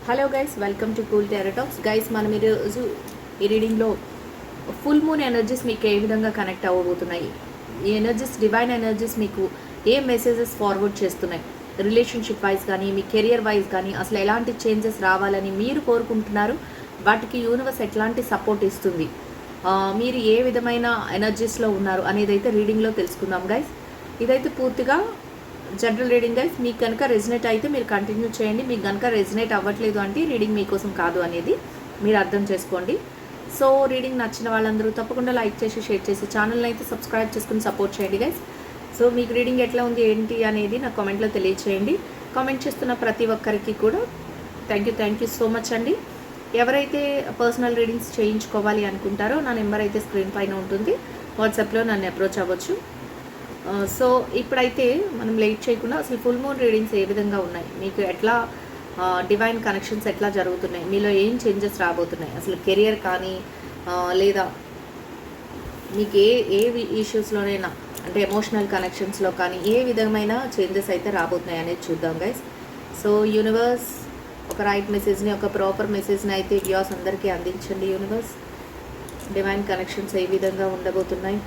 Hello guys, welcome to cool tarot talks. Guys, మనం ఈరోజు ఈ రీడింగ్లో ఫుల్ మూన్ ఎనర్జీస్ మీకు ఏ విధంగా కనెక్ట్ అవ్వబోతున్నాయి, ఈ ఎనర్జీస్, డివైన్ ఎనర్జీస్ మీకు ఏ మెసేజెస్ ఫార్వర్డ్ చేస్తున్నాయి, రిలేషన్షిప్ వైజ్ కానీ మీ కెరియర్ వైజ్ కానీ అసలు ఎలాంటి చేంజెస్ రావాలని మీరు కోరుకుంటున్నారు, వాటికి యూనివర్స్ ఎట్లాంటి సపోర్ట్ ఇస్తుంది, మీరు ఏ విధమైన ఎనర్జీస్లో ఉన్నారు అనేది అయితే రీడింగ్లో తెలుసుకుందాం గైస్. ఇదైతే పూర్తిగా జనరల్ రీడింగ్ గైస్. మీకు కనుక రెజినేట్ అయితే మీరు కంటిన్యూ చేయండి, మీకు కనుక రెజినేట్ అవ్వట్లేదు అంటే రీడింగ్ మీకోసం కాదు అనేది మీరు అర్థం చేసుకోండి. సో రీడింగ్ నచ్చిన వాళ్ళందరూ తప్పకుండా లైక్ చేసి షేర్ చేసి ఛానల్ని అయితే సబ్స్క్రైబ్ చేసుకుని సపోర్ట్ చేయండి గైస్. సో మీకు రీడింగ్ ఎట్లా ఉంది ఏంటి అనేది నా కామెంట్లో తెలియచేయండి. కామెంట్ చేస్తున్న ప్రతి ఒక్కరికి కూడా థ్యాంక్ యూ సో మచ్ అండి. ఎవరైతే పర్సనల్ రీడింగ్స్ చేయించుకోవాలి అనుకుంటారో నా నెంబర్ అయితే స్క్రీన్ పైన ఉంటుంది, వాట్సాప్లో నన్ను అప్రోచ్ అవ్వచ్చు. సో ఇప్పుడైతే మనం లేట్ చేయకుండా అసలు ఫుల్ మూన్ రీడింగ్స్ ఏ విధంగా ఉన్నాయి, మీకు ఎట్లా డివైన్ కనెక్షన్స్ ఎట్లా జరుగుతున్నాయి, మీలో ఏం చేంజెస్ రాబోతున్నాయి, అసలు కెరియర్ కానీ లేదా మీకు ఏ ఇష్యూస్లోనైనా అంటే ఎమోషనల్ కనెక్షన్స్లో కానీ ఏ విధమైన చేంజెస్ అయితే రాబోతున్నాయి అనేది చూద్దాం గైస్. సో యూనివర్స్ ఒక రైట్ మెసేజ్ని, ఒక ప్రాపర్ మెసేజ్ని అయితే వ్యూస్ అందరికీ అందించండి. యూనివర్స్ డివైన్ కనెక్షన్స్ ఏ విధంగా ఉండబోతున్నాయి.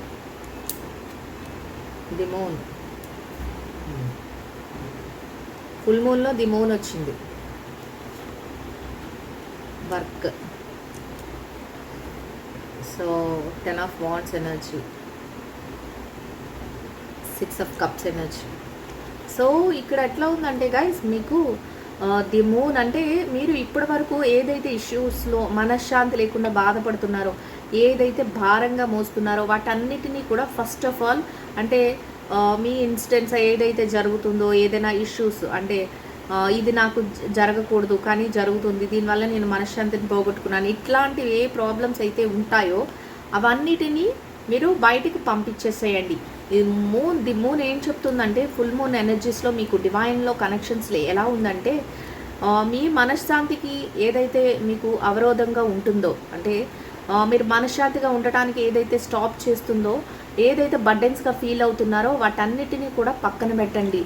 ది మూన్, ఫుల్ మూన్లో ది మూన్ వచ్చింది. Work, so 10 of wands energy, 6 of cups energy. So ఇక్కడ ఎట్లా ఉందంటే గైస్, మీకు ది మూన్ అంటే మీరు ఇప్పటి వరకు ఏదైతే ఇష్యూస్లో మనశ్శాంతి లేకుండా బాధపడుతున్నారో, ఏదైతే భారంగా మోస్తున్నారో వాటన్నిటినీ కూడా ఫస్ట్ ఆఫ్ ఆల్ అంటే మీ ఇన్స్టెన్స్ ఏదైతే జరుగుతుందో, ఏదైనా ఇష్యూస్ అంటే ఇది నాకు జరగకూడదు కానీ జరుగుతుంది, దీనివల్ల నేను మనశ్శాంతిని పోగొట్టుకున్నాను, ఇట్లాంటివి ఏ ప్రాబ్లమ్స్ అయితే ఉంటాయో అవన్నిటినీ మీరు బయటికి పంపించేసేయండి. ది మూన్ ఏం చెప్తుందంటే, ఫుల్ మూన్ ఎనర్జీస్లో మీకు డివైన్లో కనెక్షన్స్లో ఎలా ఉందంటే, మీ మనశ్శాంతికి ఏదైతే మీకు అవరోధంగా ఉంటుందో, అంటే మీరు మనశ్శాంతిగా ఉండటానికి ఏదైతే స్టాప్ చేస్తుందో, ఏదైతే బర్డెన్స్గా ఫీల్ అవుతున్నారో వాటన్నిటినీ కూడా పక్కన పెట్టండి.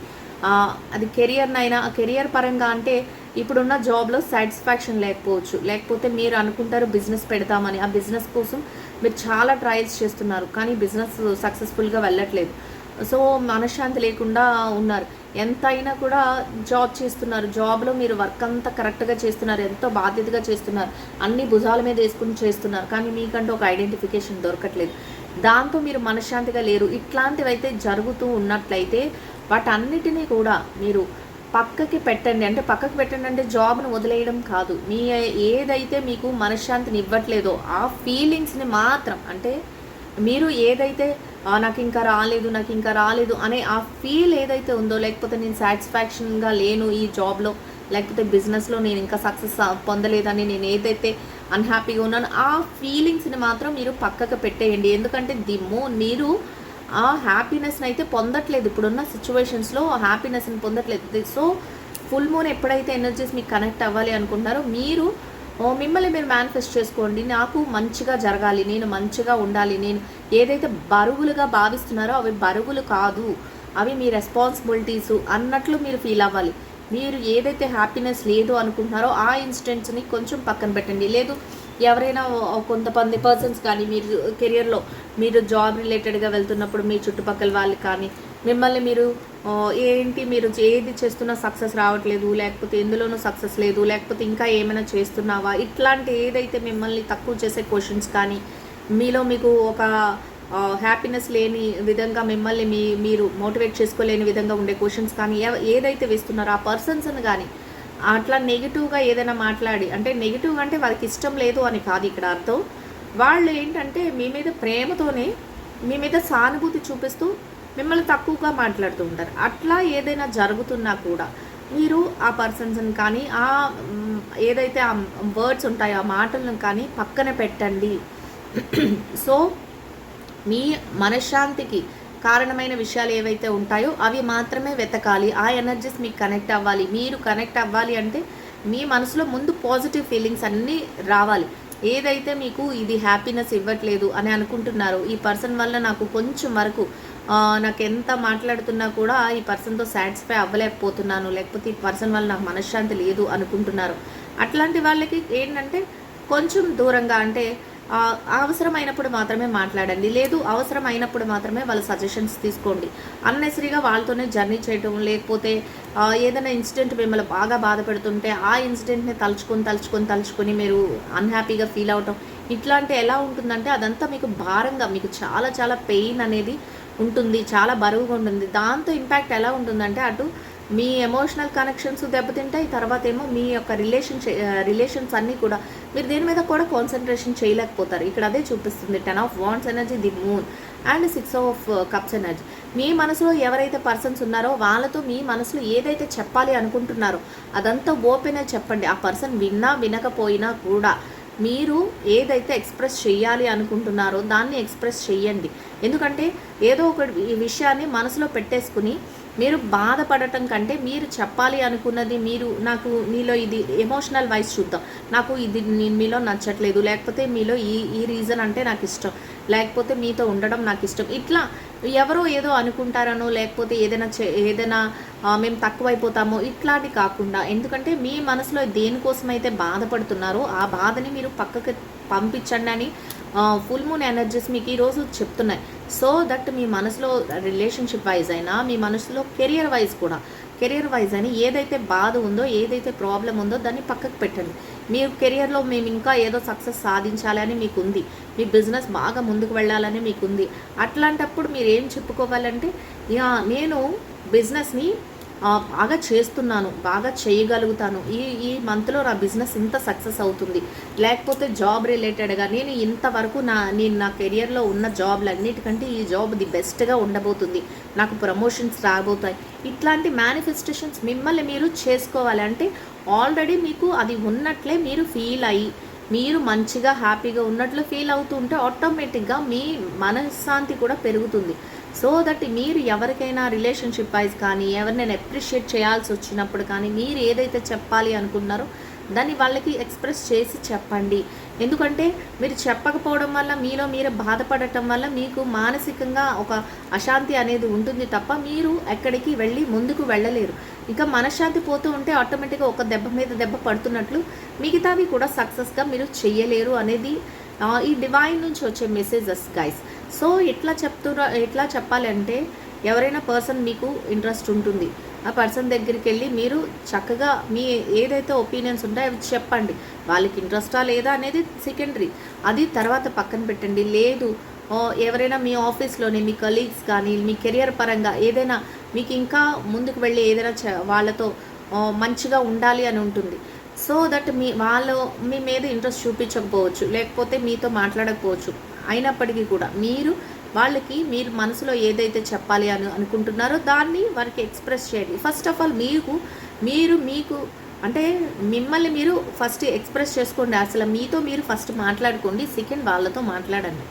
అది కెరియర్ పరంగా అంటే ఇప్పుడున్న జాబ్లో సాటిస్ఫాక్షన్ లేకపోవచ్చు, లేకపోతే మీరు అనుకుంటారు బిజినెస్ పెడతామని, ఆ బిజినెస్ కోసం మీరు చాలా ట్రయల్స్ చేస్తున్నారు కానీ బిజినెస్ సక్సెస్ఫుల్గా వెళ్ళట్లేదు. సో మనశ్శాంతి లేకుండా ఉన్నారు, ఎంతైనా కూడా జాబ్ చేస్తున్నారు, జాబ్లో మీరు వర్క్ అంతా కరెక్ట్గా చేస్తున్నారు, ఎంతో బాధ్యతగా చేస్తున్నారు, అన్ని భుజాల మీద వేసుకుని చేస్తున్నారు కానీ మీకంటూ ఒక ఐడెంటిఫికేషన్ దొరకట్లేదు, దాంతో మీరు మనశ్శాంతిగా లేరు. ఇట్లాంటివి అయితే జరుగుతూ ఉన్నట్లయితే వాటన్నిటినీ కూడా మీరు పక్కకి పెట్టండి. అంటే పక్కకి పెట్టండి అంటే జాబ్ను వదిలేయడం కాదు, మీ ఏదైతే మీకు మనశ్శాంతిని ఇవ్వట్లేదో ఆ ఫీలింగ్స్ని మాత్రం, అంటే మీరు ఏదైతే నాకు ఇంకా రాలేదు అనే ఆ ఫీల్ ఏదైతే ఉందో, లేకపోతే నేను సాటిస్ఫాక్షన్గా లేను ఈ జాబ్లో, లేకపోతే బిజినెస్లో నేను ఇంకా సక్సెస్ పొందలేదని నేను ఏదైతే అన్హ్యాపీగా ఉన్నానో ఆ ఫీలింగ్స్ని మాత్రం మీరు పక్కకు పెట్టేయండి. ఎందుకంటే మీరు ఆ హ్యాపీనెస్ని అయితే పొందట్లేదు, ఇప్పుడున్న సిచ్యువేషన్స్లో హ్యాపీనెస్ని పొందట్లేదు. సో ఫుల్ మూన్ ఎప్పుడైతే ఎనర్జీస్ మీకు కనెక్ట్ అవ్వాలి అనుకుంటారో మీరు మిమ్మల్ని మీరు మేనిఫెస్ట్ చేసుకోండి, నాకు మంచిగా జరగాలి, నేను మంచిగా ఉండాలి, నేను ఏదైతే బరువులుగా భావిస్తున్నారో అవి బరువులు కాదు, అవి మీ రెస్పాన్సిబిలిటీస్ అన్నట్లు మీరు ఫీల్ అవ్వాలి. మీరు ఏదైతే హ్యాపీనెస్ లేదు అనుకుంటున్నారో ఆ ఇన్స్టెంట్స్ని కొంచెం పక్కన పెట్టండి. లేదు ఎవరైనా కొంతమంది పర్సన్స్ కానీ మీరు కెరియర్లో మీరు జాబ్ రిలేటెడ్గా వెళ్తున్నప్పుడు మీ చుట్టుపక్కల వాళ్ళు కానీ మిమ్మల్ని మీరు మీరు ఏది చేస్తున్నా సక్సెస్ రావట్లేదు, లేకపోతే ఎందులోనూ సక్సెస్ లేదు, లేకపోతే ఇంకా ఏమైనా చేస్తున్నావా, ఇట్లాంటి ఏదైతే మిమ్మల్ని తక్కువ చేసే క్వశ్చన్స్ కానీ, మీలో మీకు ఒక హ్యాపీనెస్ లేని విధంగా మిమ్మల్ని మీరు మోటివేట్ చేసుకోలేని విధంగా ఉండే క్వశ్చన్స్ కానీ ఏదైతే వేస్తున్నారో ఆ పర్సన్స్ని కానీ అట్లా నెగిటివ్గా ఏదైనా మాట్లాడి, అంటే నెగిటివ్ అంటే వాళ్ళకి ఇష్టం లేదు అని కాదు ఇక్కడ అర్థం, వాళ్ళు ఏంటంటే మీ మీద ప్రేమతోనే మీ మీద సానుభూతి చూపిస్తూ మిమ్మల్ని తక్కువగా మాట్లాడుతూ ఉంటారు. అట్లా ఏదైనా జరుగుతున్నా కూడా మీరు ఆ పర్సన్స్ని కానీ ఆ ఏదైతే ఆ వర్డ్స్ ఉంటాయో ఆ మాటలను కానీ పక్కన పెట్టండి. సో మీ మనశ్శాంతికి కారణమైన విషయాలు ఏవైతే ఉంటాయో అవి మాత్రమే వెతకాలి, ఆ ఎనర్జీస్ మీకు కనెక్ట్ అవ్వాలి. మీరు కనెక్ట్ అవ్వాలి అంటే మీ మనసులో ముందు పాజిటివ్ ఫీలింగ్స్ అన్నీ రావాలి. ఏదైతే మీకు ఇది హ్యాపీనెస్ ఇవ్వట్లేదు అని అనుకుంటున్నారో, ఈ పర్సన్ వల్ల నాకు కొంచెం వరకు నాకు ఎంత మాట్లాడుతున్నా కూడా ఈ పర్సన్తో సాటిస్ఫై అవ్వలేకపోతున్నాను, లేకపోతే ఈ పర్సన్ వల్ల నాకు మనశ్శాంతి లేదు అనుకుంటున్నారు, అట్లాంటి వాళ్ళకి ఏంటంటే కొంచెం దూరంగా, అంటే అవసరమైనప్పుడు మాత్రమే మాట్లాడండి, లేదు అవసరమైనప్పుడు మాత్రమే వాళ్ళ సజెషన్స్ తీసుకోండి. అన్నెసరీగా వాళ్ళతోనే జర్నీ చేయటం, లేకపోతే ఏదైనా ఇన్సిడెంట్ మిమ్మల్ని బాగా బాధ పెడుతుంటే ఆ ఇన్సిడెంట్ని తలుచుకొని మీరు అన్హ్యాపీగా ఫీల్ అవటం, ఇట్లాంటి ఎలా ఉంటుందంటే అదంతా మీకు భారంగా, మీకు చాలా చాలా పెయిన్ అనేది ఉంటుంది, చాలా బరువుగా ఉంటుంది. దాంతో ఇంపాక్ట్ ఎలా ఉంటుందంటే అటు మీ ఎమోషనల్ కనెక్షన్స్ దెబ్బతింటాయి, తర్వాత ఏమో మీ యొక్క రిలేషన్స్ అన్నీ కూడా మీరు దేని మీద కూడా కాన్సన్ట్రేషన్ చేయలేకపోతారు. ఇక్కడ అదే చూపిస్తుంది 10 of wands energy, the moon and 6 of cups energy. మీ మనసులో ఎవరైతే పర్సన్స్ ఉన్నారో వాళ్ళతో మీ మనసులో ఏదైతే చెప్పాలి అనుకుంటున్నారో అదంతా ఓపెన్గా చెప్పండి. ఆ పర్సన్ విన్నా వినకపోయినా కూడా మీరు ఏదైతే ఎక్స్ప్రెస్ చేయాలి అనుకుంటున్నారో దాన్ని ఎక్స్ప్రెస్ చేయండి. ఎందుకంటే ఏదో ఒక విషయాన్ని మనసులో పెట్టేసుకుని మీరు బాధపడటం కంటే మీరు చెప్పాలి అనుకున్నది, నాకు మీలో ఇది ఎమోషనల్ వైజ్ చూద్దాం, నాకు ఇది మీలో నచ్చట్లేదు, లేకపోతే మీలో ఈ రీజన్ అంటే నాకు ఇష్టం, లేకపోతే మీతో ఉండడం నాకు ఇష్టం, ఇట్లా ఎవరో ఏదో అనుకుంటారనో, లేకపోతే ఏదైనా మేము తక్కువైపోతామో ఇట్లాంటి కాకుండా, ఎందుకంటే మీ మనసులో దేనికోసమైతే బాధపడుతున్నారో ఆ బాధని మీరు పక్కకి పంపించండి అని ఫుల్ మూన్ ఎనర్జీస్ మీకు ఈరోజు చెప్తున్నాయి. సో దట్ మీ మనసులో రిలేషన్షిప్ వైజ్ అయినా, మీ మనసులో కెరియర్ వైజ్ అని ఏదైతే బాధ ఉందో, ఏదైతే ప్రాబ్లం ఉందో దాన్ని పక్కకు పెట్టండి. మీరు కెరియర్లో మేము ఇంకా ఏదో సక్సెస్ సాధించాలి అని మీకు ఉంది, మీ బిజినెస్ బాగా ముందుకు వెళ్ళాలని మీకు ఉంది. అట్లాంటప్పుడు మీరు ఏం చెప్పుకోవాలంటే, నేను బిజినెస్ని బాగా చేస్తున్నాను, బాగా చేయగలుగుతాను, ఈ మంత్లో నా బిజినెస్ ఇంత సక్సెస్ అవుతుంది, లేకపోతే జాబ్ రిలేటెడ్గా నేను ఇంతవరకు నేను నా కెరియర్లో ఉన్న జాబ్లన్నిటికంటే ఈ జాబ్ ది బెస్ట్గా ఉండబోతుంది, నాకు ప్రమోషన్స్ రాబోతాయి. ఇట్లాంటి మేనిఫెస్టేషన్స్ మిమ్మల్ని మీరు చేసుకోవాలి. అంటే ఆల్రెడీ మీకు అది ఉన్నట్లే మీరు ఫీల్ అయ్యి మీరు మంచిగా హ్యాపీగా ఉన్నట్లు ఫీల్ అవుతూ ఉంటే ఆటోమేటిక్గా మీ మనశ్శాంతి కూడా పెరుగుతుంది. సో దట్ మీరు ఎవరికైనా రిలేషన్షిప్ వైజ్ కానీ, ఎవరినైనా అప్రిషియేట్ చేయాల్సి వచ్చినప్పుడు కానీ, మీరు ఏదైతే చెప్పాలి అనుకున్నారో దాన్ని వాళ్ళకి ఎక్స్ప్రెస్ చేసి చెప్పండి. ఎందుకంటే మీరు చెప్పకపోవడం వల్ల, మీలో మీరు బాధపడటం వల్ల మీకు మానసికంగా ఒక అశాంతి అనేది ఉంటుంది తప్ప మీరు ఎక్కడికి వెళ్ళి ముందుకు వెళ్ళలేరు. ఇంకా మనశ్శాంతి పోతూ ఉంటే ఆటోమేటిక్గా ఒక దెబ్బ మీద దెబ్బ పడుతున్నట్లు మిగతావి కూడా సక్సెస్గా మీరు చెయ్యలేరు అనేది ఈ డివైన్ నుంచి వచ్చే మెసేజెస్ గైస్. సో ఎట్లా చెప్పాలి అంటే, ఎవరైనా పర్సన్ మీకు ఇంట్రెస్ట్ ఉంటుంది, ఆ పర్సన్ దగ్గరికి వెళ్ళి మీరు చక్కగా మీ ఏదైతే ఒపీనియన్స్ ఉంటాయో అవి చెప్పండి. వాళ్ళకి ఇంట్రెస్టా లేదా అనేది సెకండరీ, అది తర్వాత పక్కన పెట్టండి. లేదు ఎవరైనా మీ ఆఫీస్లోనే మీ కలీగ్స్ కానీ, మీ కెరియర్ పరంగా ఏదైనా మీకు ఇంకా ముందుకు వెళ్ళి ఏదైనా వాళ్ళతో మంచిగా ఉండాలి అని ఉంటుంది. సో దట్ వాళ్ళు మీ మీద ఇంట్రెస్ట్ చూపించకపోవచ్చు, లేకపోతే మీతో మాట్లాడకపోవచ్చు, అయినప్పటికీ కూడా వాళ్ళకి మీరు మనసులో ఏదైతే చెప్పాలి అనుకుంటున్నారో దాన్ని వారికి ఎక్స్ప్రెస్ చేయండి. ఫస్ట్ ఆఫ్ ఆల్ మీకు అంటే మిమ్మల్ని మీరు ఫస్ట్ ఎక్స్ప్రెస్ చేసుకోండి. అసలు మీతో మీరు ఫస్ట్ మాట్లాడుకోండి, సెకండ్ వాళ్ళతో మాట్లాడండి.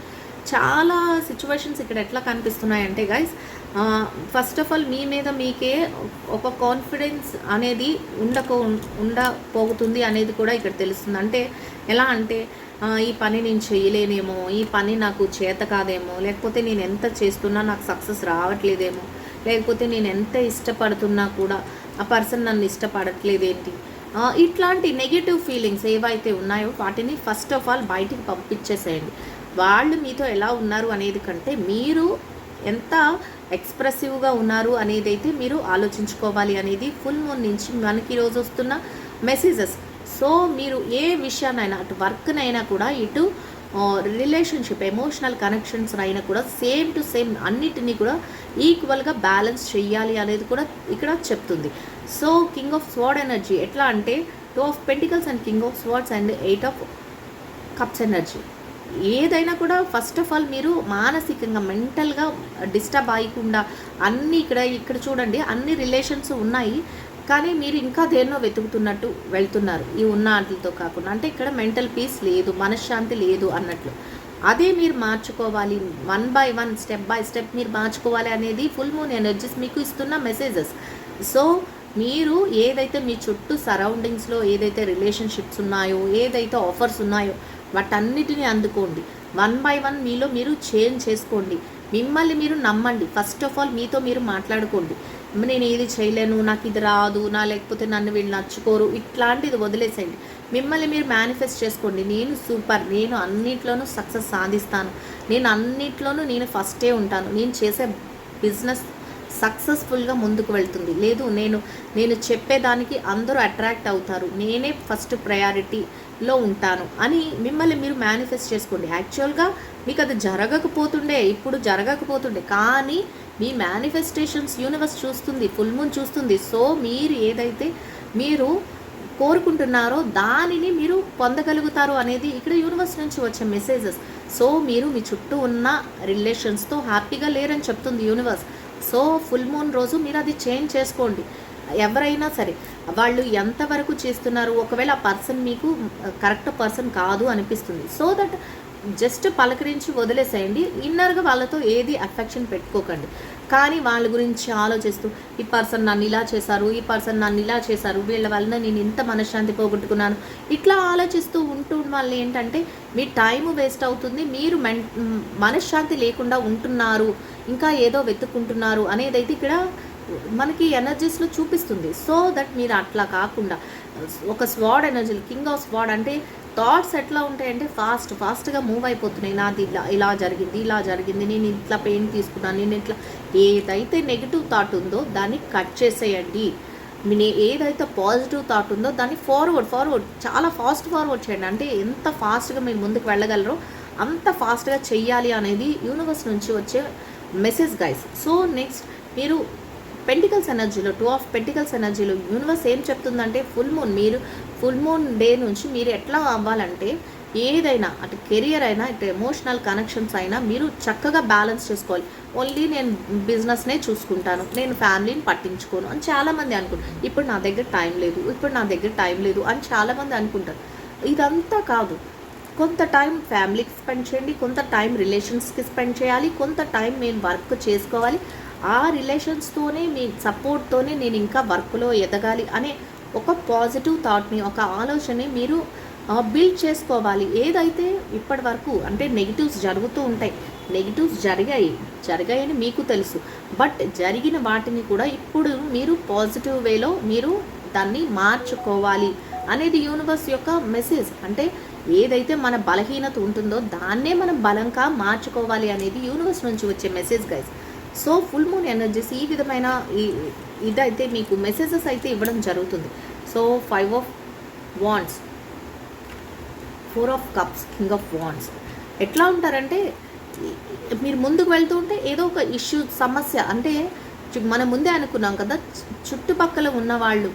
చాలా సిచ్యువేషన్స్ ఇక్కడ ఎట్లా కనిపిస్తున్నాయంటే గైస్, ఫస్ట్ ఆఫ్ ఆల్ మీ మీద మీకే ఒక కాన్ఫిడెన్స్ అనేది ఉండపోతుంది అనేది కూడా ఇక్కడ తెలుస్తుంది. అంటే ఎలా అంటే, ఈ పని నేను చేయలేనేమో, ఈ పని నాకు చేత కాదేమో, లేకపోతే నేను ఎంత చేస్తున్నా నాకు సక్సెస్ రావట్లేదేమో, లేకపోతే నేను ఎంత ఇష్టపడుతున్నా కూడా ఆ పర్సన్ నన్ను ఇష్టపడట్లేదేంటి, ఇట్లాంటి నెగిటివ్ ఫీలింగ్స్ ఏవైతే ఉన్నాయో వాటిని ఫస్ట్ ఆఫ్ ఆల్ బయటికి పంపించేసేయండి. వాళ్ళు మీతో ఎలా ఉన్నారు అనేది కంటే మీరు ఎంత ఎక్స్ప్రెసివ్గా ఉన్నారు అనేది అయితే మీరు ఆలోచించుకోవాలి అనేది ఫుల్ మూన్ నుంచి మనకి ఈరోజు వస్తున్న మెసేజెస్. సో మీరు ఏ విషయాన్నైనా, అటు వర్క్నైనా కూడా, ఇటు రిలేషన్షిప్ ఎమోషనల్ కనెక్షన్స్ అయినా కూడా సేమ్ టు సేమ్ అన్నిటినీ కూడా ఈక్వల్గా బ్యాలెన్స్ చేయాలి అనేది కూడా ఇక్కడ చెప్తుంది. So king of sword energy ఎట్లా అంటే 2 of pentacles and king of swords and 8 of cups energy. ఏదైనా కూడా ఫస్ట్ ఆఫ్ ఆల్ మీరు మానసికంగా మెంటల్గా డిస్టర్బ్ అయ్యకుండా అన్నీ ఇక్కడ చూడండి, అన్ని రిలేషన్స్ ఉన్నాయి, కానీ మీరు ఇంకా దేన్నో వెతుకుతున్నట్టు వెళ్తున్నారు ఈ ఉన్న వాటితో కాకుండా. అంటే ఇక్కడ మెంటల్ పీస్ లేదు, మనశ్శాంతి లేదు అన్నట్లు. అదే మీరు మార్చుకోవాలి, 1 by 1 స్టెప్ బై స్టెప్ మీరు మార్చుకోవాలి అనేది ఫుల్ మూన్ ఎనర్జీస్ మీకు ఇస్తున్న మెసేజెస్. సో మీరు ఏదైతే మీ చుట్టూ సరౌండింగ్స్లో ఏదైతే రిలేషన్షిప్స్ ఉన్నాయో, ఏదైతే ఆఫర్స్ ఉన్నాయో వాటన్నిటిని అందుకోండి. 1 by 1 మీలో మీరు చేంజ్ చేసుకోండి, మిమ్మల్ని మీరు నమ్మండి. ఫస్ట్ ఆఫ్ ఆల్ మీతో మీరు మాట్లాడుకోండి. నేను ఏది చేయలేను, నాకు ఇది రాదు, లేకపోతే నన్ను వీళ్ళు నచ్చుకోరు, ఇట్లాంటిది వదిలేసేయండి. మిమ్మల్ని మీరు మేనిఫెస్ట్ చేసుకోండి. నేను సూపర్, నేను అన్నిట్లోనూ సక్సెస్ సాధిస్తాను, నేను అన్నిట్లోనూ నేను ఫస్టే ఉంటాను, నేను చేసే బిజినెస్ సక్సెస్ఫుల్గా ముందుకు వెళ్తుంది, లేదు నేను చెప్పేదానికి అందరూ అట్రాక్ట్ అవుతారు, నేనే ఫస్ట్ ప్రయారిటీలో ఉంటాను అని మిమ్మల్ని మీరు మేనిఫెస్ట్ చేసుకోండి. యాక్చువల్గా మీకు అది ఇప్పుడు జరగకపోతుండే, కానీ మీ మేనిఫెస్టేషన్స్ యూనివర్స్ చూస్తుంది, ఫుల్ మూన్ చూస్తుంది. సో మీరు ఏదైతే మీరు కోరుకుంటున్నారో దానిని మీరు పొందగలుగుతారు అనేది ఇక్కడ యూనివర్స్ నుంచి వచ్చే మెసేజెస్. సో మీరు మీ చుట్టూ ఉన్న రిలేషన్స్తో హ్యాపీగా లేరని చెప్తుంది యూనివర్స్. సో ఫుల్ మూన్ రోజు మీరు అది చేంజ్ చేసుకోండి. ఎవరైనా సరే వాళ్ళు ఎంతవరకు చేస్తున్నారు, ఒకవేళ ఆ పర్సన్ మీకు కరెక్ట్ పర్సన్ కాదు అనిపిస్తుంది, సో దట్ జస్ట్ పలకరించి వదిలేసేయండి. ఇన్నర్గా వాళ్ళతో ఏది అఫెక్షన్ పెట్టుకోకండి. కానీ వాళ్ళ గురించి ఆలోచిస్తూ ఈ పర్సన్ నన్ను ఇలా చేశారు, ఈ పర్సన్ నన్ను ఇలా చేశారు, వీళ్ళ వలన నేను ఇంత మనశ్శాంతి పోగొట్టుకున్నాను, ఇట్లా ఆలోచిస్తూ ఉంటూ వల్ల ఏంటంటే మీ టైం వేస్ట్ అవుతుంది, మీరు మనశ్శాంతి లేకుండా ఉంటున్నారు, ఇంకా ఏదో వెతుక్కుంటున్నారు అనేదైతే ఇక్కడ మనకి ఎనర్జీస్లో చూపిస్తుంది. సో దట్ మీరు అట్లా కాకుండా ఒక స్వాడ్ ఎనర్జీలు, కింగ్ ఆఫ్ స్వాడ్ అంటే థాట్స్ ఎట్లా ఉంటాయంటే ఫాస్ట్గా మూవ్ అయిపోతున్నాయి. నాది ఇలా జరిగింది, నేను ఇట్లా పెయిన్ తీసుకున్నాను, నేను ఇట్లా ఏదైతే నెగిటివ్ థాట్ ఉందో దాన్ని కట్ చేసేయండి. ఏదైతే పాజిటివ్ థాట్ ఉందో దాన్ని ఫార్వర్డ్ చాలా ఫార్వర్డ్ చేయండి. అంటే ఎంత ఫాస్ట్గా మీరు ముందుకు వెళ్ళగలరో అంత ఫాస్ట్గా చెయ్యాలి అనేది యూనివర్స్ నుంచి వచ్చే మెసేజ్ గైస్. సో నెక్స్ట్ మీరు పెంటికల్స్ ఎనర్జీలో, 2 ఆఫ్ పెంటికల్స్ ఎనర్జీలో యూనివర్స్ ఏం చెప్తుందంటే ఫుల్ మూన్ డే నుంచి మీరు ఎట్లా అవ్వాలంటే ఏదైనా అటు కెరియర్ అయినా ఇటు ఎమోషనల్ కనెక్షన్స్ అయినా మీరు చక్కగా బ్యాలెన్స్ చేసుకోవాలి. ఓన్లీ నేను బిజినెస్నే చూసుకుంటాను, నేను ఫ్యామిలీని పట్టించుకోను అని చాలామంది అనుకుంటారు. ఇప్పుడు నా దగ్గర టైం లేదు అని చాలామంది అనుకుంటారు. ఇదంతా కాదు. కొంత టైం ఫ్యామిలీకి స్పెండ్ చేయండి, కొంత టైం రిలేషన్స్కి స్పెండ్ చేయాలి, కొంత టైం నేను వర్క్ చేసుకోవాలి, ఆ రిలేషన్స్తోనే మీ సపోర్ట్తోనే నేను ఇంకా వర్క్లో ఎదగాలి అనే ఒక పాజిటివ్ థాట్ని, ఒక ఆలోచనని మీరు బిల్డ్ చేసుకోవాలి. ఏదైతే ఇప్పటి వరకు అంటే నెగిటివ్స్ జరుగుతూ ఉంటాయి, నెగిటివ్స్ జరిగాయని మీకు తెలుసు, బట్ జరిగిన వాటిని కూడా ఇప్పుడు మీరు పాజిటివ్ వేలో మీరు దాన్ని మార్చుకోవాలి అనేది యూనివర్స్ యొక్క మెసేజ్. అంటే ఏదైతే మన బలహీనత ఉంటుందో దాన్నే మనం బలంగా మార్చుకోవాలి అనేది యూనివర్స్ నుంచి వచ్చే message guys. So full moon energies ఈ విధమైన ఇదైతే మీకు మెసేజెస్ అయితే ఇవ్వడం జరుగుతుంది. So 5 of wands, 4 of cups, king of wands. ఎట్లా ఉంటారంటే మీరు ముందుకు వెళ్తూ ఉంటే ఏదో ఒక ఇష్యూ సమస్య అంటే మనం ముందే అనుకున్నాం కదా, చుట్టుపక్కల ఉన్నవాళ్ళు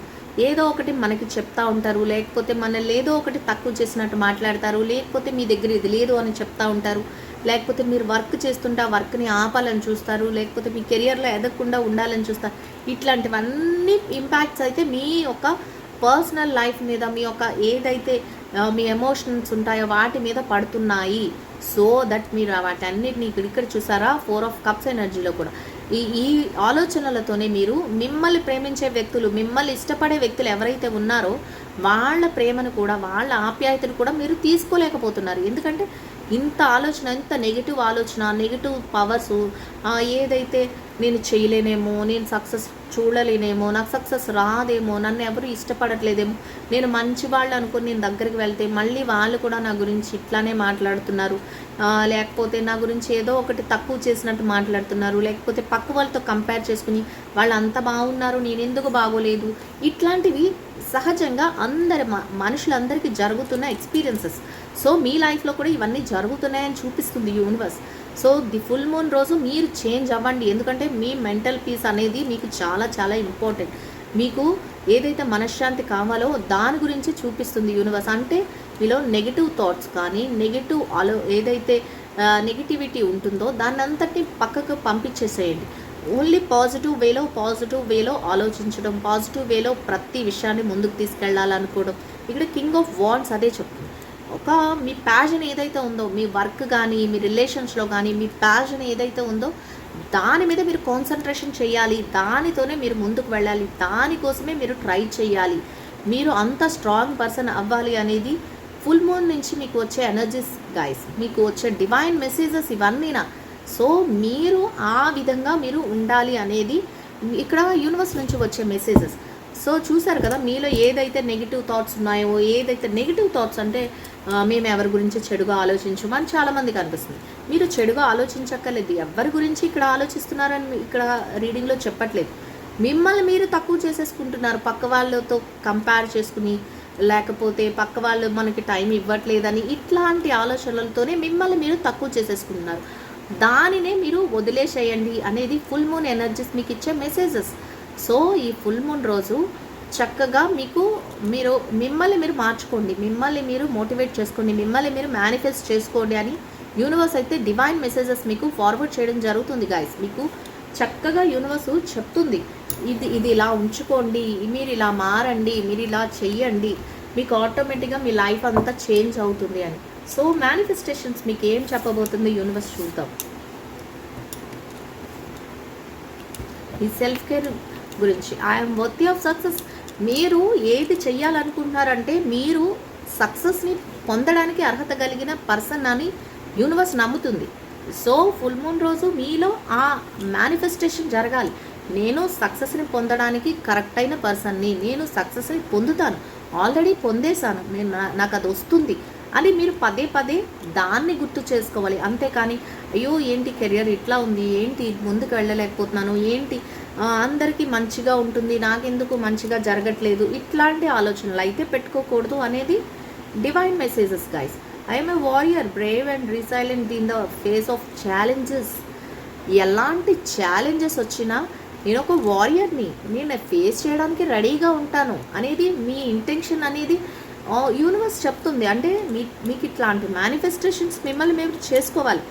ఏదో ఒకటి మనకి చెప్తా ఉంటారు, లేకపోతే మనల్ని ఏదో ఒకటి తక్కువ చేసినట్టు మాట్లాడతారు, లేకపోతే మీ దగ్గర ఇది లేదు అని చెప్తా ఉంటారు, లేకపోతే మీరు వర్క్ చేస్తుంటే ఆ వర్క్ని ఆపాలని చూస్తారు, లేకపోతే మీ కెరియర్లో ఎదగకుండా ఉండాలని చూస్తారు. ఇట్లాంటివన్నీ ఇంపాక్ట్స్ అయితే మీ యొక్క పర్సనల్ లైఫ్ మీద, మీ యొక్క ఏదైతే మీ ఎమోషన్స్ ఉంటాయో వాటి మీద పడుతున్నాయి. సో దట్ మీరు వాటన్నిటిని ఇక్కడ చూసారా 4 ఆఫ్ కప్స్ ఎనర్జీలో కూడా ఈ ఆలోచనలతోనే మీరు మిమ్మల్ని ప్రేమించే వ్యక్తులు, మిమ్మల్ని ఇష్టపడే వ్యక్తులు ఎవరైతే ఉన్నారో వాళ్ళ ప్రేమను కూడా, వాళ్ళ ఆప్యాయతను కూడా మీరు తీసుకోలేకపోతున్నారు. ఎందుకంటే ఇంత ఆలోచన, ఇంత నెగిటివ్ ఆలోచన, నెగిటివ్ పవర్స్, ఏదైతే నేను చేయలేనేమో, నేను సక్సెస్ చూడలేనేమో, నాకు సక్సెస్ రాదేమో, నన్ను ఎవరు ఇష్టపడట్లేదేమో, నేను మంచి వాళ్ళు అనుకుని నేను దగ్గరికి వెళ్తే మళ్ళీ వాళ్ళు కూడా నా గురించి ఇట్లానే మాట్లాడుతున్నారు, లేకపోతే నా గురించి ఏదో ఒకటి తక్కువ చేసినట్టు మాట్లాడుతున్నారు, లేకపోతే పక్క వాళ్ళతో కంపేర్ చేసుకుని వాళ్ళు అంత బాగున్నారు నేను ఎందుకు బాగోలేదు, ఇట్లాంటివి సహజంగా మనుషులందరికీ జరుగుతున్న ఎక్స్పీరియన్సెస్. సో మీ లైఫ్లో కూడా ఇవన్నీ జరుగుతున్నాయని చూపిస్తుంది universe. So the full moon రోజు మీరు చేంజ్ అవ్వండి, ఎందుకంటే మీ మెంటల్ పీస్ అనేది మీకు చాలా చాలా ఇంపార్టెంట్. మీకు ఏదైతే మనశ్శాంతి కావాలో దాని గురించి చూపిస్తుంది యూనివర్స్. అంటే మీలో నెగిటివ్ థాట్స్ కానీ, ఏదైతే నెగిటివిటీ ఉంటుందో దాన్ని అంతటిని పక్కకు పంపించేసేయండి. ఓన్లీ పాజిటివ్ వేలో ఆలోచించడం, పాజిటివ్ వేలో ప్రతి విషయాన్ని ముందుకు తీసుకెళ్లాలనుకోవడం. ఇక్కడ కింగ్ ఆఫ్ వాండ్స్ అదే చెప్తుంది. ఒక మీ ప్యాషన్ ఏదైతే ఉందో, మీ వర్క్ కానీ, మీ రిలేషన్స్లో కానీ మీ ప్యాషన్ ఏదైతే ఉందో దాని మీద మీరు కాన్సన్ట్రేషన్ చేయాలి, దానితోనే మీరు ముందుకు వెళ్ళాలి, దానికోసమే మీరు ట్రై చేయాలి. మీరు అంత స్ట్రాంగ్ పర్సన్ అవ్వాలి అనేది ఫుల్ మూన్ నుంచి మీకు వచ్చే ఎనర్జీస్ గైస్, మీకు వచ్చే డివైన్ మెసేజెస్ ఇవన్నీనా. సో మీరు ఆ విధంగా మీరు ఉండాలి అనేది ఇక్కడ యూనివర్స్ నుంచి వచ్చే మెసేజెస్. సో చూసారు కదా, మీలో ఏదైతే నెగిటివ్ థాట్స్ ఉన్నాయో, ఏదైతే నెగిటివ్ థాట్స్ అంటే మేము ఎవరి గురించి చెడుగా ఆలోచించమని చాలామందికి అనిపిస్తుంది. మీరు చెడుగా ఆలోచించక్కర్లేదు. ఎవరి గురించి ఇక్కడ ఆలోచిస్తున్నారని ఇక్కడ రీడింగ్లో చెప్పట్లేదు. మిమ్మల్ని మీరు తక్కువ చేసేసుకుంటున్నారు పక్క వాళ్ళతో కంపేర్ చేసుకుని, లేకపోతే పక్క వాళ్ళు మనకి టైం ఇవ్వట్లేదని ఇట్లాంటి ఆలోచనలతోనే మిమ్మల్ని మీరు తక్కువ చేసేసుకుంటున్నారు. దానినే మీరు వదిలేసేయండి అనేది ఫుల్ మూన్ ఎనర్జీస్ మీకు ఇచ్చే మెసేజెస్. సో ఈ ఫుల్ మూన్ రోజు చక్కగా మీరు మిమ్మల్ని మీరు మార్చుకోండి, మిమ్మల్ని మీరు మోటివేట్ చేసుకోండి, మిమ్మల్ని మీరు మేనిఫెస్ట్ చేసుకోండి అని యూనివర్స్ అయితే డివైన్ మెసేజెస్ మీకు ఫార్వర్డ్ చేయడం జరుగుతుంది గైస్. మీకు చక్కగా యూనివర్స్ చెప్తుంది, ఇది ఇలా ఉంచుకోండి, మీరు ఇలా మారండి, మీరు ఇలా చెయ్యండి, మీకు ఆటోమేటిక్గా మీ లైఫ్ అంతా చేంజ్ అవుతుంది అని. సో మేనిఫెస్టేషన్స్ మీకు ఏం చెప్పబోతుంది యూనివర్స్ చూద్దాం. ఈ సెల్ఫ్ కేర్ గురించి, ఐఎమ్ వర్తీ ఆఫ్ సక్సెస్. మీరు ఏది చెయ్యాలనుకుంటున్నారంటే మీరు సక్సెస్ని పొందడానికి అర్హత కలిగిన పర్సన్ అని యూనివర్స్ నమ్ముతుంది. సో ఫుల్ మూన్ రోజు మీలో ఆ మేనిఫెస్టేషన్ జరగాలి. నేను సక్సెస్ని పొందడానికి కరెక్ట్ అయిన పర్సన్ని, నేను సక్సెస్ని పొందుతాను, ఆల్రెడీ పొందేశాను, నాకు అది వస్తుంది అని మీరు పదే పదే దాన్ని గుర్తు చేసుకోవాలి. అంతేకాని అయ్యో ఏంటి కెరియర్ ఇట్లా ఉంది, ఏంటి ముందుకు వెళ్ళలేకపోతున్నాను, ఏంటి అందరికీ మంచిగా ఉంటుంది, నాకెందుకు మంచిగా జరగట్లేదు, ఇట్లాంటి ఆలోచనలు అయితే పెట్టుకోకూడదు అనేది divine messages guys. I'm a warrior, brave and resilient in the face of challenges. ఎలాంటి ఛాలెంజెస్ వచ్చినా నేను ఒక వారియర్ని, నేను ఫేస్ చేయడానికి రెడీగా ఉంటాను అనేది మీ ఇంటెన్షన్ అనేది యూనివర్స్ చెప్తుంది. అంటే మీకు ఇట్లాంటి మేనిఫెస్టేషన్స్ మిమ్మల్ని మేము చేసుకోవాలి.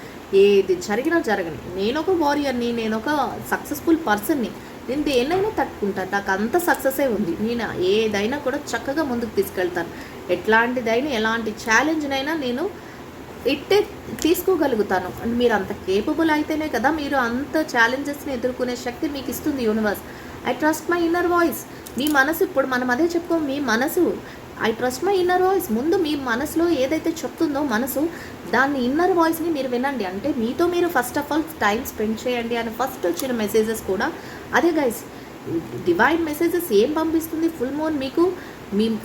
ఏది జరిగినా జరగని, నేను ఒక వారియర్ని, నేను ఒక సక్సెస్ఫుల్ పర్సన్ని, నేను దేన్నైనా తట్టుకుంటాను, నాకు అంత సక్సెసే ఉంది, నేను ఏదైనా కూడా చక్కగా ముందుకు తీసుకెళ్తాను, ఎట్లాంటిదైనా ఎలాంటి ఛాలెంజ్నైనా నేను ఇట్టే తీసుకోగలుగుతాను. మీరు అంత కేపబుల్ అయితేనే కదా మీరు అంత ఛాలెంజెస్ని ఎదుర్కొనే శక్తి మీకు ఇస్తుంది universe. I trust my inner voice. మీ మనసు, ఇప్పుడు మనం అదే చెప్పుకోం, మీ మనసు, I trust my inner voice. ముందు మీ మనసులో ఏదైతే చెప్తుందో మనసు, దాన్ని ఇన్నర్ వాయిస్ని మీరు వినండి. అంటే మీతో మీరు first of all time spend చేయండి అని ఫస్ట్ వచ్చిన మెసేజెస్ కూడా అదే గైస్. డివైన్ మెసేజెస్ ఏం పంపిస్తుంది ఫుల్ మూన్ మీకు,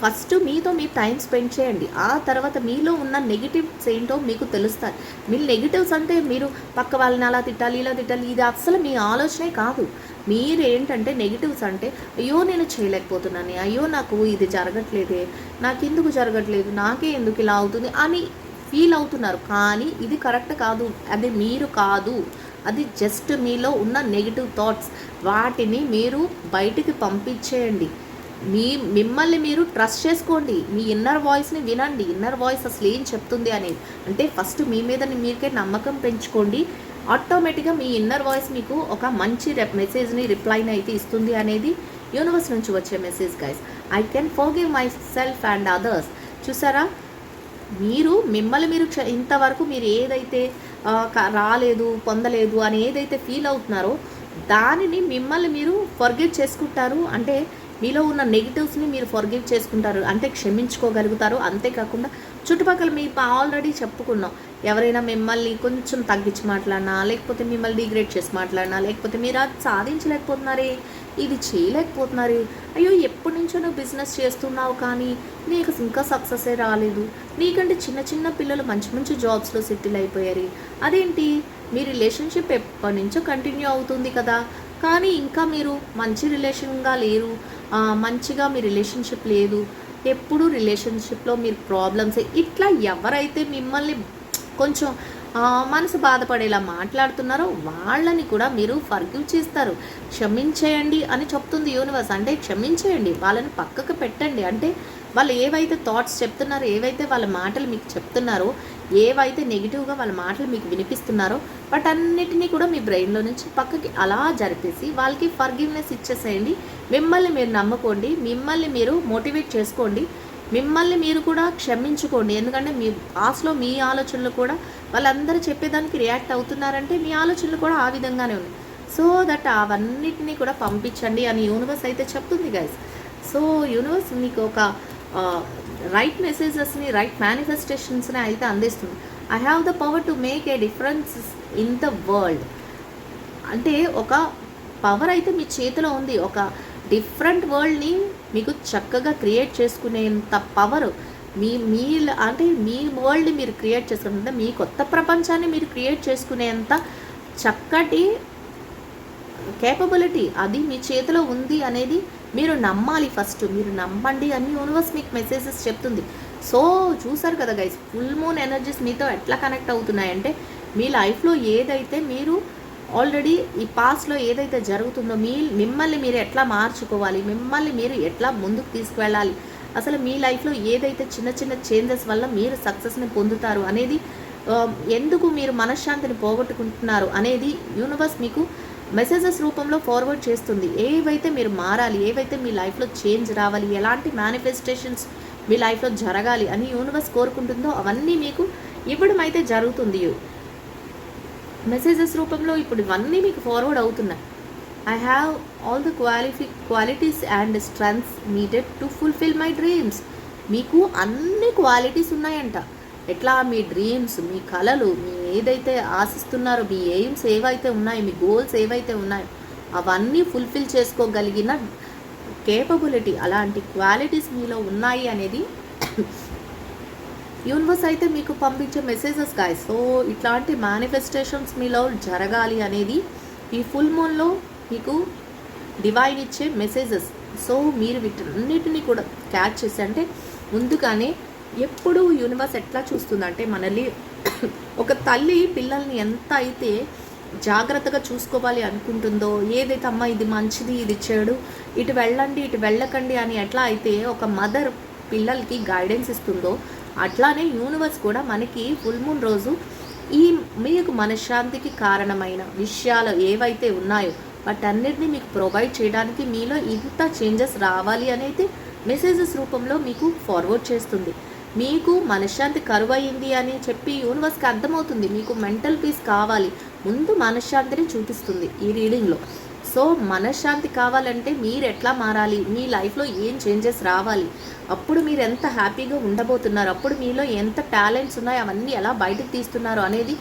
ఫస్ట్ మీతో మీరు టైం స్పెండ్ చేయండి. ఆ తర్వాత మీలో ఉన్న నెగిటివ్స్ ఏంటో మీకు తెలుస్తాయి. మీరు నెగిటివ్స్ అంటే మీరు పక్క వాళ్ళని అలా తిట్టాలి, ఇలా తిట్టాలి, ఇది అస్సలు మీ ఆలోచనే కాదు. మీరు ఏంటంటే నెగిటివ్స్ అంటే అయ్యో నేను చేయలేకపోతున్నాను, అయ్యో నాకు ఇది జరగట్లేదే, నాకు ఎందుకు జరగట్లేదు, నాకే ఎందుకు ఇలా అవుతుంది అని ఫీల్ అవుతున్నారు. కానీ ఇది కరెక్ట్ కాదు, అది మీరు కాదు, అది జస్ట్ మీలో ఉన్న నెగిటివ్ థాట్స్. వాటిని మీరు బయటికి పంపించేయండి. మిమ్మల్ని మీరు ట్రస్ట్ చేసుకోండి, మీ ఇన్నర్ వాయిస్ని వినండి. ఇన్నర్ వాయిస్ అసలు ఏం చెప్తుంది అనేది, అంటే ఫస్ట్ మీ మీద మీకే నమ్మకం పెంచుకోండి. ఆటోమేటిక్గా మీ ఇన్నర్ వాయిస్ మీకు ఒక మంచి మెసేజ్ని, రిప్లైని అయితే ఇస్తుంది అనేది యూనివర్స్ నుంచి వచ్చే message guys. I can forgive my self and others. చూసారా, మీరు మిమ్మల్ని మీరు ఇంతవరకు మీరు ఏదైతే రాలేదు, పొందలేదు అని ఏదైతే ఫీల్ అవుతున్నారో దానిని మిమ్మల్ని మీరు ఫర్గివ్ చేసుకుంటారు. అంటే మీలో ఉన్న నెగిటివ్స్ని మీరు ఫర్గివ్ చేసుకుంటారు, అంటే క్షమించుకోగలుగుతారు. అంతేకాకుండా చుట్టుపక్కల మీ ఆల్రెడీ చెప్పుకున్నాం, ఎవరైనా మిమ్మల్ని కొంచెం తగ్గించి మాట్లాడినా, లేకపోతే మిమ్మల్ని డిగ్రేడ్ చేసి మాట్లాడినా, లేకపోతే మీరు అది సాధించలేకపోతున్నారే, ఇది చేయలేకపోతున్నారే, అయ్యో ఎప్పటి నుంచో నువ్వు బిజినెస్ చేస్తున్నావు కానీ నీకు ఇంకా సక్సెసే రాలేదు, నీకంటే చిన్న చిన్న పిల్లలు మంచి మంచి జాబ్స్లో సెటిల్ అయిపోయారు, అదేంటి మీ రిలేషన్షిప్ ఎప్పటి నుంచో కంటిన్యూ అవుతుంది కదా కానీ ఇంకా మీరు మంచి రిలేషన్గా లేరు, మంచిగా మీ రిలేషన్షిప్ లేదు, ఎప్పుడు రిలేషన్షిప్లో మీరు ప్రాబ్లమ్స్, ఇట్లా ఎవరైతే మిమ్మల్ని కొంచెం మనసు బాధపడేలా మాట్లాడుతున్నారో వాళ్ళని కూడా మీరు ఫర్గివ్ చేస్తారు. క్షమించేయండి అని చెప్తుంది యూనివర్స్. అంటే క్షమించేయండి, వాళ్ళని పక్కకు పెట్టండి. అంటే వాళ్ళు ఏవైతే థాట్స్ చెప్తున్నారో, ఏవైతే వాళ్ళ మాటలు మీకు చెప్తున్నారో, ఏవైతే నెగిటివ్గా వాళ్ళ మాటలు మీకు వినిపిస్తున్నారో వాటన్నిటినీ కూడా మీ బ్రెయిన్లో నుంచి పక్కకి అలా జరిపేసి వాళ్ళకి ఫర్గివ్నెస్ ఇచ్చేసేయండి. మిమ్మల్ని మీరు నమ్ముకోండి, మిమ్మల్ని మీరు మోటివేట్ చేసుకోండి, మిమ్మల్ని మీరు కూడా క్షమించుకోండి. ఎందుకంటే మీ పాస్లో మీ ఆలోచనలు కూడా వాళ్ళందరూ చెప్పేదానికి రియాక్ట్ అవుతున్నారంటే మీ ఆలోచనలు కూడా ఆ విధంగానే ఉన్నాయి. సో దట్ అవన్నిటినీ కూడా పంపించండి అని యూనివర్స్ అయితే చెప్తుంది గైస్. సో యూనివర్స్ మీకు ఒక రైట్ మెసేజెస్ని, రైట్ మేనిఫెస్టేషన్స్ని అయితే అందిస్తుంది. I have the power to make a difference in the world. అంటే ఒక పవర్ అయితే మీ చేతిలో ఉంది. ఒక డిఫరెంట్ వరల్డ్‌ని మీకు చక్కగా క్రియేట్ చేసుకునేంత పవర్ అంటే మీ వరల్డ్‌ని మీరు క్రియేట్ చేసుకునేంత, మీ కొత్త ప్రపంచాన్ని మీరు క్రియేట్ చేసుకునేంత చక్కటి కేపబిలిటీ అది మీ చేతిలో ఉంది అనేది మీరు నమ్మాలి. ఫస్ట్ మీరు నమ్మండి అని యూనివర్స్ మీకు మెసేజెస్ చెప్తుంది. సో చూసారు కదా గైస్, ఫుల్ మూన్ ఎనర్జీస్ మీతో ఎట్లా కనెక్ట్ అవుతున్నాయంటే, మీ లైఫ్లో ఏదైతే మీరు ఆల్రెడీ ఈ పాస్ట్లో ఏదైతే జరుగుతుందో మిమ్మల్ని మీరు ఎట్లా మార్చుకోవాలి, మిమ్మల్ని మీరు ఎట్లా ముందుకు తీసుకువెళ్ళాలి, అసలు మీ లైఫ్లో ఏదైతే చిన్న చిన్న చేంజెస్ వల్ల మీరు సక్సెస్ని పొందుతారు అనేది, ఎందుకు మీరు మనశ్శాంతిని పోగొట్టుకుంటున్నారు అనేది యూనివర్స్ మీకు మెసేజెస్ రూపంలో ఫార్వర్డ్ చేస్తుంది. ఏవైతే మీరు మారాలి, ఏవైతే మీ లైఫ్లో చేంజ్ రావాలి, ఎలాంటి మేనిఫెస్టేషన్స్ మీ లైఫ్లో జరగాలి అని యూనివర్స్ కోరుకుంటుందో అవన్నీ మీకు ఇవ్వడం అయితే జరుగుతుంది. మెసేజెస్ రూపంలో ఇప్పుడు ఇవన్నీ మీకు ఫార్వర్డ్ అవుతున్నాయి. I have all the qualities and strengths needed to fulfil my dreams. మీకు అన్ని క్వాలిటీస్ ఉన్నాయంట. ఎట్లా మీ డ్రీమ్స్, మీ కలలు, మీ ఏదైతే ఆశిస్తున్నారో, మీ ఎయిమ్స్ ఏవైతే ఉన్నాయో, మీ గోల్స్ ఏవైతే ఉన్నాయో అవన్నీ ఫుల్ఫిల్ చేసుకోగలిగిన కేపబిలిటీ, అలాంటి క్వాలిటీస్ మీలో ఉన్నాయి అనేది యూనివర్స్ అయితే మీకు పంపించే మెసేజెస్ గాయ్స్. సో ఇట్లాంటి మేనిఫెస్టేషన్స్ మీలో జరగాలి అనేది ఈ ఫుల్ మూన్లో మీకు డివైన్ ఇచ్చే మెసేజెస్. సో మీరు వీటన్నిటిని కూడా క్యాచ్ చేసి, అంటే ముందుగానే ఎప్పుడు యూనివర్స్ ఎట్లా చూస్తుందంటే, మనల్ని ఒక తల్లి పిల్లల్ని ఎంత అయితే జాగ్రత్తగా చూసుకోవాలి అనుకుంటుందో, ఏదైతే అమ్మ ఇది మంచిది ఇది చెడు, ఇటు వెళ్ళండి ఇటు వెళ్ళకండి అని ఎట్లా అయితే ఒక మదర్ పిల్లలకి గైడెన్స్ ఇస్తుందో, అట్లానే యూనివర్స్ కూడా మనకి ఫుల్ మూన్ రోజు ఈ మీకు మనశ్శాంతికి కారణమైన విషయాలు ఏవైతే ఉన్నాయో వాటన్నిటిని మీకు ప్రొవైడ్ చేయడానికి మీలో ఇంత చేంజెస్ రావాలి అనేది మెసేజెస్ రూపంలో మీకు ఫార్వర్డ్ చేస్తుంది. మీకు మనశ్శాంతి కరువయింది అని చెప్పి యూనివర్స్కి అర్థమవుతుంది. మీకు మెంటల్ పీస్ కావాలి, ముందు మనశ్శాంతిని చూపిస్తుంది ఈ రీడింగ్లో. సో మనశ్శాంతి కావాలంటే మీరు ఎట్లా మారాలి, మీ లైఫ్లో ఏం చేంజెస్ రావాలి, అప్పుడు మీరు ఎంత హ్యాపీగా ఉండబోతున్నారు, అప్పుడు మీలో ఎంత టాలెంట్స్ ఉన్నాయో అవన్నీ ఎలా బయటకు తీస్తున్నారు అనేది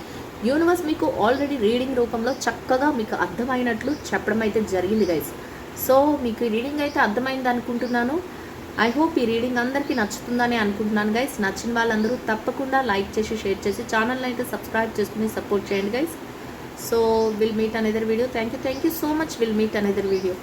యూనివర్స్ మీకు ఆల్రెడీ రీడింగ్ రూపంలో చక్కగా మీకు అర్థమైనట్లు చెప్పడం అయితే జరిగింది గైస్. సో మీకు ఈ రీడింగ్ అయితే అర్థమైంది అనుకుంటున్నాను. ఐ హోప్ ఈ రీడింగ్ అందరికీ నచ్చుతుందని అనుకుంటున్నాను గైస్. నచ్చిన వాళ్ళందరూ తప్పకుండా లైక్ చేసి షేర్ చేసి ఛానల్ని అయితే సబ్స్క్రైబ్ చేసుకుని సపోర్ట్ చేయండి guys. So will meet another video. Thank you so much. Will meet another video.